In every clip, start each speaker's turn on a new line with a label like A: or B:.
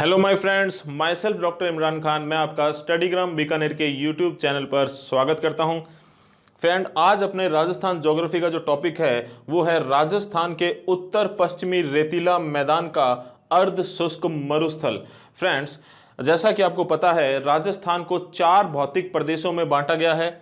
A: Hello my friends, my self doctor Imran Khan. मैं आपका स्टडीग्राम बीकानेर के यूट्यूब चैनल पर स्वागत करता हूं। फ्रेंड, आज अपने राजस्थान ज्योग्राफी का जो टॉपिक है वो है राजस्थान के उत्तर पश्चिमी रेतीला मैदान का अर्ध शुष्क मरुस्थल। फ्रेंड्स, जैसा कि आपको पता है, राजस्थान को 4 भौतिक प्रदेशों में बांटा गया है।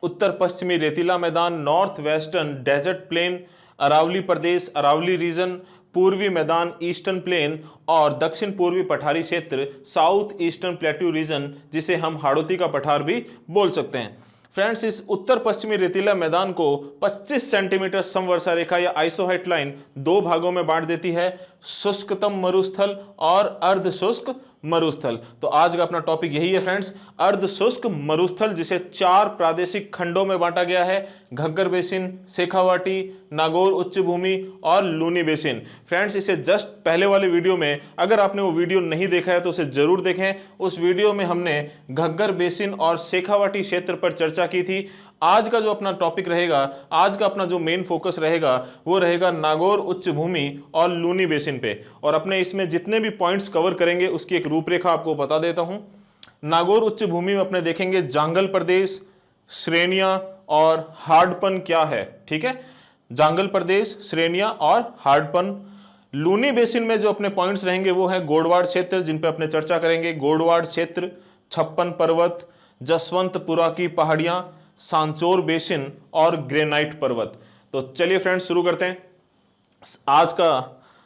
A: उत्तर पश्चिमी रेतीला मैदान, north western desert plain, Aravalli प्रदेश अरावली रीजन, पूर्वी मैदान ईस्टर्न प्लेन और दक्षिण पूर्वी पठारी क्षेत्र साउथ ईस्टर्न प्लेट्यू रीजन, जिसे हम हाड़ौती का पठार भी बोल सकते हैं। फ्रेंड्स, इस उत्तर पश्चिमी रेतीला मैदान को 25 सेंटीमीटर समवर्षा रेखा या आइसोहाइट लाइन 2 भागों में बांट देती है, शुष्कतम मरुस्थल और अर्ध शुष्क मरुस्थल। तो आज का अपना टॉपिक यही है फ्रेंड्स, अर्ध शुष्क मरुस्थल, जिसे 4 प्रादेशिक खंडों में बांटा गया है: घग्गर बेसिन, शेखावाटी, नागौर उच्च भूमि और लूनी बेसिन। फ्रेंड्स, इसे जस्ट पहले वाले वीडियो में, अगर आपने वो वीडियो नहीं देखा है तो उसे जरूर देखें। उस वीडियो में हमने घग्गर बेसिन और शेखावाटी क्षेत्र पर चर्चा की थी। आज का जो अपना टॉपिक रहेगा, आज का अपना जो मेन फोकस रहेगा वो रहेगा नागौर उच्च भूमि और लूनी बेसिन पे। और अपने इसमें जितने भी पॉइंट्स कवर करेंगे उसकी एक रूपरेखा आपको बता देता हूं। नागौर उच्च भूमि में अपने देखेंगे जांगल प्रदेश, श्रेणियां और हार्डपन क्या है। ठीक है, जांगल प्रदेश, श्रेणियां और हार्डपन। लूनी बेसिन में जो अपने पॉइंट्स रहेंगे वो है गोडवाड़ क्षेत्र, जिन पे अपने चर्चा करेंगे। गोडवाड़ क्षेत्र, छप्पन पर्वत, जसवंतपुरा की पहाड़ियां, सांचौर बेसिन और ग्रेनाइट पर्वत। तो चलिए फ्रेंड्स, शुरू करते हैं आज का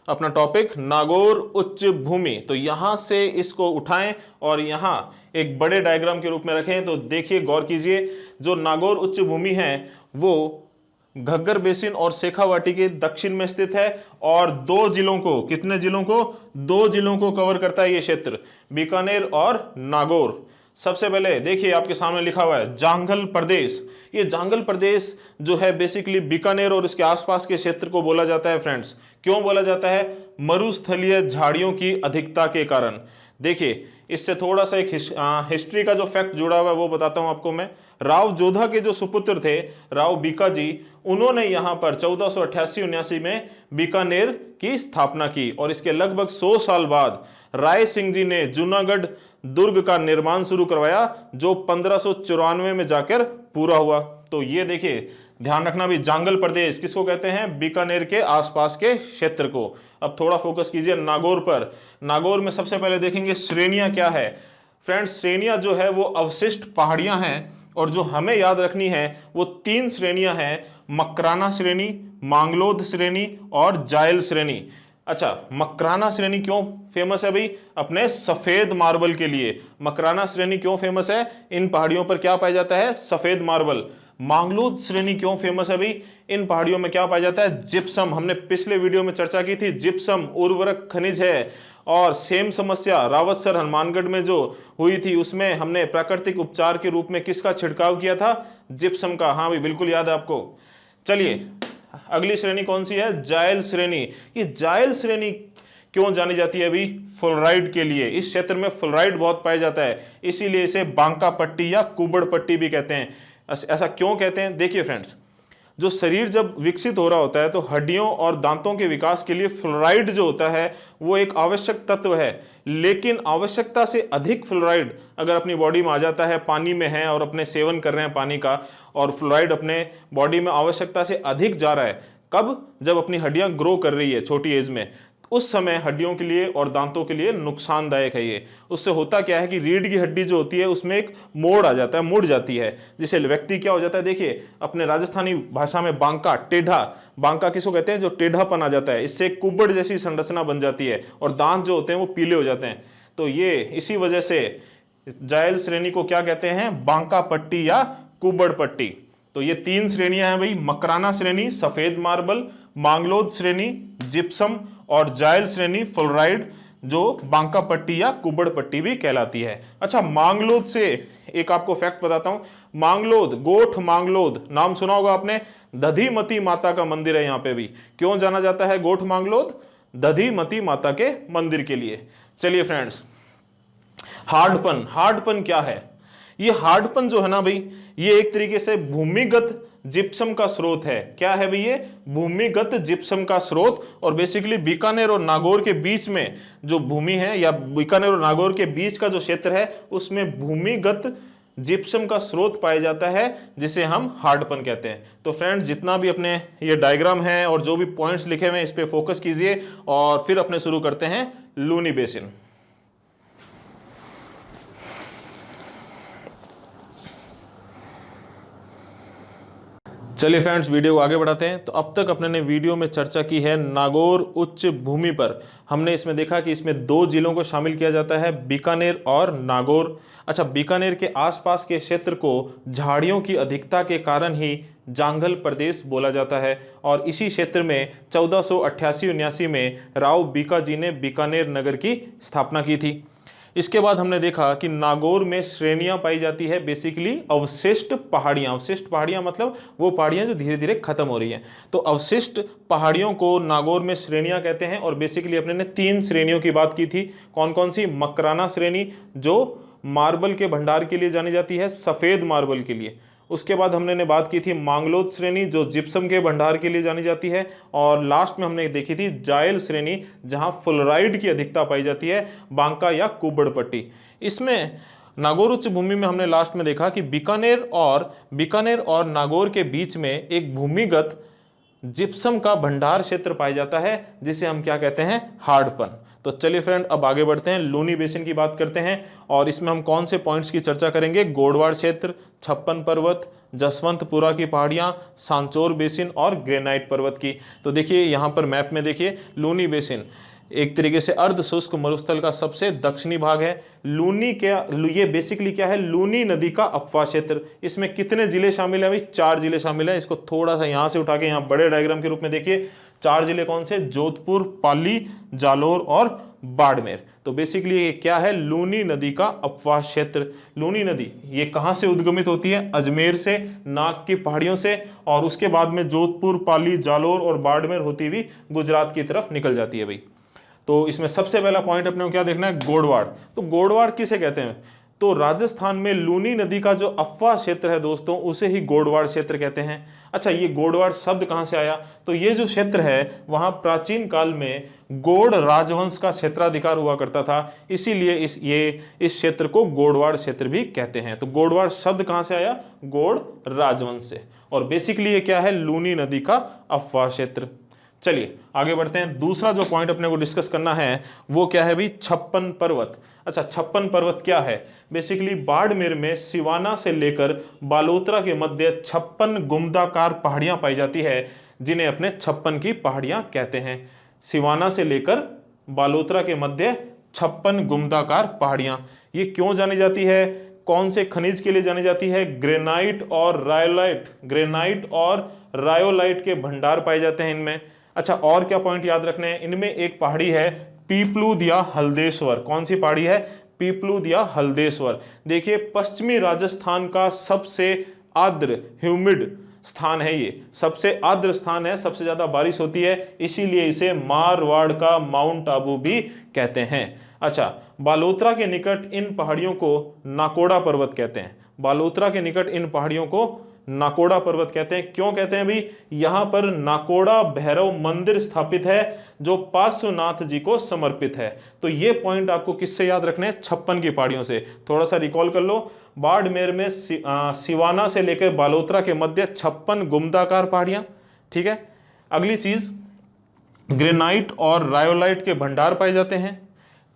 A: अपना टॉपिक, नागौर उच्च भूमि। तो यहां से इसको उठाएं और यहां एक बड़े डायग्राम के रूप में रखें। तो देखिए, गौर कीजिए, जो नागौर उच्च भूमि है वो घग्गर बेसिन और शेखावाटी के दक्षिण में स्थित है और 2 जिलों को, कितने जिलों को? 2 जिलों को कवर करता है ये क्षेत्र, बीकानेर और नागौर। सबसे पहले देखिए, आपके सामने लिखा हुआ है जांगल प्रदेश। ये जांगल प्रदेश जो है बेसिकली बीकानेर और इसके आसपास के क्षेत्र को बोला जाता है। फ्रेंड्स, क्यों बोला जाता है? मरुस्थलीय झाड़ियों की अधिकता के कारण। देखिए, इससे थोड़ा सा एक हिस्ट्री का जो फैक्ट जुड़ा हुआ है वो बताता हूं आपको मैं। राव जोधा के जो सुपुत्र थे, राव बीकाजी, उन्होंने यहां पर 1488-79 में बीकानेर की स्थापना की और इसके लगभग 100 साल बाद राय सिंह जी ने जूनागढ़ दुर्ग का निर्माण शुरू करवाया, जो 1594 में जाकर पूरा हुआ। तो ये देखिए, ध्यान रखना भी, जांगल प्रदेश किसको कहते हैं? बीकानेर के आसपास के क्षेत्र को। अब थोड़ा फोकस कीजिए नागौर पर। नागौर में सबसे पहले देखेंगे श्रेणियां क्या है। फ्रेंड्स, श्रेणियां जो है वो अवशिष्ट पहाड़ियां हैं और जो हमें याद रखनी है वो 3 श्रेणियां हैं: मकराना श्रेणी, मांगलोद श्रेणी और जायल श्रेणी। अच्छा, मकराना श्रेणी क्यों फेमस है भाई? अपने सफेद मार्बल के लिए। मकराना श्रेणी क्यों फेमस है? इन पहाड़ियों पर क्या पाया जाता है? सफेद मार्बल। मांगलोद श्रेणी क्यों फेमस है भाई? इन पहाड़ियों में क्या पाया जाता है? जिप्सम। हमने पिछले वीडियो में चर्चा की थी, जिप्सम उर्वरक खनिज है। और सेम समस्या रावतसर हनुमानगढ़ में जो हुई थी, उसमें हमने प्राकृतिक उपचार के रूप में किसका छिड़काव किया था? जिप्सम का। हाँ भाई, बिल्कुल याद है आपको। चलिए, अगली श्रेणी कौन सी है? जायल श्रेणी। ये जायल श्रेणी क्यों जानी जाती है अभी? फ्लोराइड के लिए। इस क्षेत्र में फ्लोराइड बहुत पाया जाता है, इसीलिए इसे बांका पट्टी या कुबड़ पट्टी भी कहते हैं। ऐसा क्यों कहते हैं? देखिए फ्रेंड्स, जो शरीर जब विकसित हो रहा होता है तो हड्डियों और दांतों के विकास के लिए फ्लोराइड जो होता है वो एक आवश्यक तत्व है। लेकिन आवश्यकता से अधिक फ्लोराइड अगर अपनी बॉडी में आ जाता है, पानी में है और अपने सेवन कर रहे हैं पानी का, और फ्लोराइड अपने बॉडी में आवश्यकता से अधिक जा रहा है, कब? जब अपनी हड्डियां ग्रो कर रही है छोटी एज में, उस समय हड्डियों के लिए और दांतों के लिए नुकसानदायक है ये। उससे होता क्या है कि रीढ़ की हड्डी जो होती है उसमें एक मोड़ आ जाता है, मुड़ जाती है, जिससे व्यक्ति क्या हो जाता है? देखिए, अपने राजस्थानी भाषा में बांका, टेढ़ा, बांका किसको कहते हैं? जो टेढ़ापन आ जाता है, इससे कुबड़ जैसी संरचना बन जाती है और दांत जो होते हैं वो पीले हो जाते हैं। तो ये इसी वजह से जायल श्रेणी को क्या कहते हैं? बांका पट्टी या कुबड़ पट्टी। तो ये 3 श्रेणियां हैं भाई, मकराना श्रेणी सफेद मार्बल, मांगलोद श्रेणी जिप्सम और जायल श्रेणी फ्लोराइड, जो बांका पट्टी या कुबड़ पट्टी भी कहलाती है। अच्छा, मांगलोद से एक आपको फैक्ट बताता हूं। मांगलोद, गोठ मांगलोद नाम सुना होगा आपने, दधिमती माता का मंदिर है यहाँ पे भी। क्यों जाना जाता है गोठ मांगलोद? दधिमती माता के मंदिर के लिए। चलिए फ्रेंड्स, हार्डपन। हार्डपन क्या है? ये हार्डपन जो है ना भाई, ये एक तरीके से भूमिगत जिप्सम का स्रोत है। क्या है भाई ये? भूमिगत जिप्सम का स्रोत। और बेसिकली बीकानेर और नागौर के बीच में जो भूमि है, या बीकानेर और नागौर के बीच का जो क्षेत्र है, उसमें भूमिगत जिप्सम का स्रोत पाया जाता है, जिसे हम हार्डपन कहते हैं। तो फ्रेंड्स, जितना भी अपने ये डायग्राम है और जो भी पॉइंट्स लिखे हुए हैं, इस पे फोकस कीजिए और फिर अपने शुरू करते हैं लूनी बेसिन। चलिए फ्रेंड्स, वीडियो को आगे बढ़ाते हैं। तो अब तक अपने ने वीडियो में चर्चा की है नागौर उच्च भूमि पर। हमने इसमें देखा कि इसमें दो जिलों को शामिल किया जाता है, बीकानेर और नागौर। अच्छा, बीकानेर के आसपास के क्षेत्र को झाड़ियों की अधिकता के कारण ही जांगल प्रदेश बोला जाता है। और इसी क्षेत्र में 1488-79 में राव बीका जी ने बीकानेर नगर की स्थापना की थी। इसके बाद हमने देखा कि नागौर में श्रेणियां पाई जाती है, बेसिकली अवशिष्ट पहाड़ियां। अवशिष्ट पहाड़ियां मतलब वो पहाड़ियां जो धीरे धीरे खत्म हो रही हैं। तो अवशिष्ट पहाड़ियों को नागौर में श्रेणियां कहते हैं। और बेसिकली अपने ने 3 श्रेणियों की बात की थी। कौन कौन सी? मकराना श्रेणी जो मार्बल के भंडार के लिए जानी जाती है, सफेद मार्बल के लिए। उसके बाद हमने बात की थी मांगलोद श्रेणी जो जिप्सम के भंडार के लिए जानी जाती है। और लास्ट में हमने देखी थी जायल श्रेणी जहां फ्लोराइड की अधिकता पाई जाती है, बांका या कुबड़ पट्टी। इसमें नागौर उच्च भूमि में हमने लास्ट में देखा कि बीकानेर और नागौर के बीच में एक भूमिगत जिप्सम का भंडार क्षेत्र पाया जाता है, जिसे हम क्या कहते हैं? हार्डपन। तो चलिए फ्रेंड, अब आगे बढ़ते हैं, लूनी बेसिन की बात करते हैं। और इसमें हम कौन से पॉइंट्स की चर्चा करेंगे? गोडवाड़ क्षेत्र, छप्पन पर्वत, जसवंतपुरा की पहाड़ियाँ, सांचौर बेसिन और ग्रेनाइट पर्वत की। तो देखिए यहाँ पर मैप में देखिए, लूनी बेसिन एक तरीके से अर्ध शुष्क मरुस्थल का सबसे दक्षिणी भाग है। लूनी ये बेसिकली क्या है? लूनी नदी का अपवाह क्षेत्र। इसमें कितने जिले शामिल है भाई? 4 जिले शामिल है। इसको थोड़ा सा यहाँ से उठा के यहाँ बड़े डायग्राम के रूप में देखिए। 4 जिले कौन से? जोधपुर, पाली, जालोर और बाड़मेर। तो बेसिकली ये क्या है? लूनी नदी का अपवाह क्षेत्र। लूनी नदी ये कहाँ से उद्गमित होती है? अजमेर से, नाग की पहाड़ियों से, और उसके बाद में जोधपुर, पाली, जालोर और बाड़मेर होती हुई गुजरात की तरफ निकल जाती है भाई। तो इसमें सबसे पहला पॉइंट अपने को क्या देखना है? गोडवाड़। तो गोडवाड़ किसे कहते हैं? तो राजस्थान में लूनी नदी का जो अफवाह क्षेत्र है दोस्तों, उसे ही गोडवाड़ क्षेत्र कहते हैं। अच्छा, ये गोडवाड़ शब्द कहाँ से आया? तो ये जो क्षेत्र है वहाँ प्राचीन काल में गोड़ राजवंश का क्षेत्राधिकार हुआ करता था, इसीलिए इस क्षेत्र को गोडवाड़ क्षेत्र भी कहते हैं। तो गोडवाड़ शब्द कहाँ से आया? गोड़ राजवंश से। और बेसिकली ये क्या है? लूनी नदी का अफवाह क्षेत्र। चलिए आगे बढ़ते हैं। दूसरा जो पॉइंट अपने को डिस्कस करना है वो क्या है भाई? छप्पन पर्वत। अच्छा, छप्पन पर्वत क्या है? बेसिकली बाड़मेर में सिवाना से लेकर बालोतरा के मध्य 56 गुंबदाकार पहाड़ियां पाई जाती है, जिन्हें अपने छप्पन की पहाड़ियां कहते हैं। सिवाना से लेकर बालोतरा के मध्य 56 गुंबदाकार पहाड़ियां, ये क्यों जानी जाती है? कौन से खनिज के लिए जानी जाती है? ग्रेनाइट और रायोलाइट। ग्रेनाइट और रायोलाइट के भंडार पाए जाते हैं इनमें। अच्छा, और क्या पॉइंट याद रखने हैं? इनमें एक पहाड़ी है पीपलूद या हल्देश्वर। कौन सी पहाड़ी है? पीपलूद या हल्देश्वर। देखिए, पश्चिमी राजस्थान का सबसे आर्द्र ह्यूमिड स्थान है, ये सबसे आर्द्र स्थान है, सबसे ज्यादा बारिश होती है, इसीलिए इसे मारवाड़ का माउंट आबू भी कहते हैं। अच्छा, बालोतरा के निकट इन पहाड़ियों को नाकोड़ा पर्वत कहते हैं। बालोतरा के निकट इन पहाड़ियों को नाकोड़ा पर्वत कहते हैं। क्यों कहते हैं भाई? यहां पर नाकोड़ा भैरव मंदिर स्थापित है जो पार्श्वनाथ जी को समर्पित है। तो ये पॉइंट आपको किससे याद रखने हैं? 56 की पहाड़ियों से। थोड़ा सा रिकॉल कर लो। बाड़मेर में सिवाना से लेकर बालोतरा के मध्य 56 गुंबदाकार पहाड़ियां। ठीक है। अगली चीज, ग्रेनाइट और रायोलाइट के भंडार पाए जाते हैं।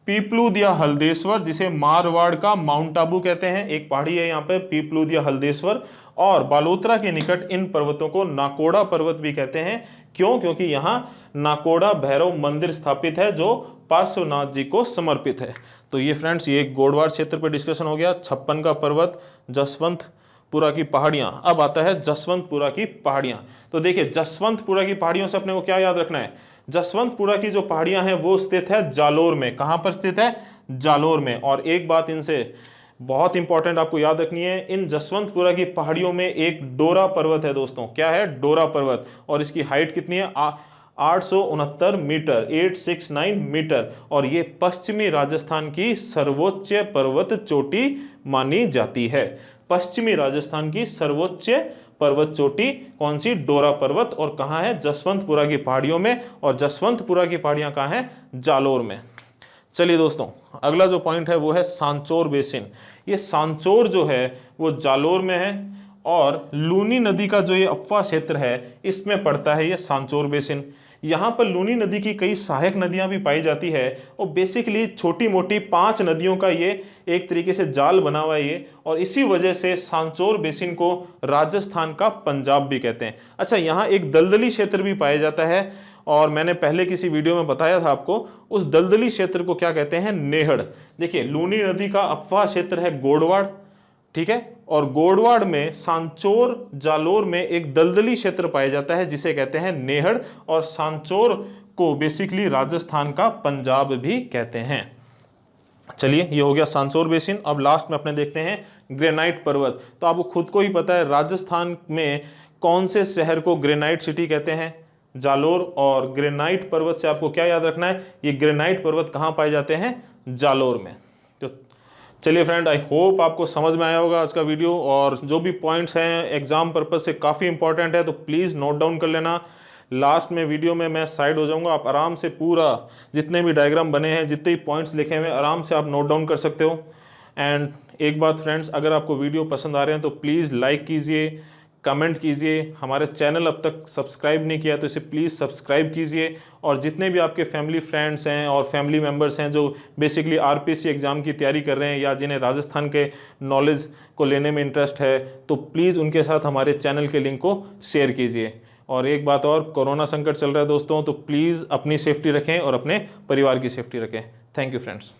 A: पीपलूद या हल्देश्वर, जिसे मारवाड़ का माउंट आबू कहते हैं, एक पहाड़ी है यहाँ पे पीपलूद या हल्देश्वर। और बालोतरा के निकट इन पर्वतों को नाकोड़ा पर्वत भी कहते हैं। क्यों? क्योंकि यहाँ नाकोड़ा भैरव मंदिर स्थापित है जो पार्श्वनाथ जी को समर्पित है। तो ये फ्रेंड्स, ये गोडवाड़ क्षेत्र पर डिस्कशन हो गया। 56 का पर्वत, जसवंतपुरा की पहाड़ियां। अब आता है जसवंतपुरा की पहाड़ियां। तो देखिए, जसवंतपुरा की पहाड़ियों से अपने को क्या याद रखना है? जसवंतपुरा की जो पहाड़ियां हैं वो स्थित है जालोर में। कहां पर स्थित है? जालोर में। और एक बात इनसे बहुत इंपॉर्टेंट आपको याद रखनी है, इन जसवंतपुरा की पहाड़ियों में एक डोरा पर्वत है दोस्तों। क्या है? डोरा पर्वत। और इसकी हाइट कितनी है? 869 मीटर, 869 मीटर। और ये पश्चिमी राजस्थान की सर्वोच्च पर्वत चोटी मानी जाती है। पश्चिमी राजस्थान की सर्वोच्च पर्वत चोटी कौन सी? डोरा पर्वत। और कहाँ है? जसवंतपुरा की पहाड़ियों में। और जसवंतपुरा की पहाड़ियाँ कहाँ हैं? जालोर में। चलिए दोस्तों, अगला जो पॉइंट है वो है सांचौर बेसिन। ये सांचौर जो है वो जालोर में है और लूनी नदी का जो ये अफवा क्षेत्र है इसमें पड़ता है ये सांचौर बेसिन। यहाँ पर लूनी नदी की कई सहायक नदियाँ भी पाई जाती है और बेसिकली छोटी मोटी 5 नदियों का ये एक तरीके से जाल बना हुआ है ये, और इसी वजह से सांचौर बेसिन को राजस्थान का पंजाब भी कहते हैं। अच्छा, यहाँ एक दलदली क्षेत्र भी पाया जाता है और मैंने पहले किसी वीडियो में बताया था आपको, उस दलदली क्षेत्र को क्या कहते हैं? नेहड़। देखिए, लूनी नदी का अफवाह क्षेत्र है गोडवाड़, ठीक है, और गोडवाड़ में सांचौर जालोर में एक दलदली क्षेत्र पाया जाता है जिसे कहते हैं नेहड़, और सांचौर को बेसिकली राजस्थान का पंजाब भी कहते हैं। चलिए, ये हो गया सांचौर बेसिन। अब लास्ट में अपने देखते हैं ग्रेनाइट पर्वत। तो आपको खुद को ही पता है राजस्थान में कौन से शहर को ग्रेनाइट सिटी कहते हैं? जालोर। और ग्रेनाइट पर्वत से आपको क्या याद रखना है? ये ग्रेनाइट पर्वत कहाँ पाए जाते हैं? जालोर में। तो चलिए फ्रेंड, आई होप आपको समझ में आया होगा आज का वीडियो, और जो भी पॉइंट्स हैं एग्जाम पर्पज से काफ़ी इंपॉर्टेंट है तो प्लीज़ नोट डाउन कर लेना। लास्ट में वीडियो में मैं साइड हो जाऊंगा, आप आराम से पूरा जितने भी डायग्राम बने हैं, जितने भी पॉइंट्स लिखे हुए हैं, आराम से आप नोट डाउन कर सकते हो। एंड एक बात फ्रेंड्स, अगर आपको वीडियो पसंद आ रहे हैं तो प्लीज़ लाइक कीजिए, कमेंट कीजिए। हमारे चैनल अब तक सब्सक्राइब नहीं किया तो इसे प्लीज़ सब्सक्राइब कीजिए। और जितने भी आपके फैमिली फ्रेंड्स हैं और फैमिली मेम्बर्स हैं जो बेसिकली आरपीएससी एग्ज़ाम की तैयारी कर रहे हैं या जिन्हें राजस्थान के नॉलेज को लेने में इंटरेस्ट है, तो प्लीज़ उनके साथ हमारे चैनल के लिंक को शेयर कीजिए। और एक बात और, कोरोना संकट चल रहा है दोस्तों, तो प्लीज़ अपनी सेफ्टी रखें और अपने परिवार की सेफ्टी रखें। Thank you friends.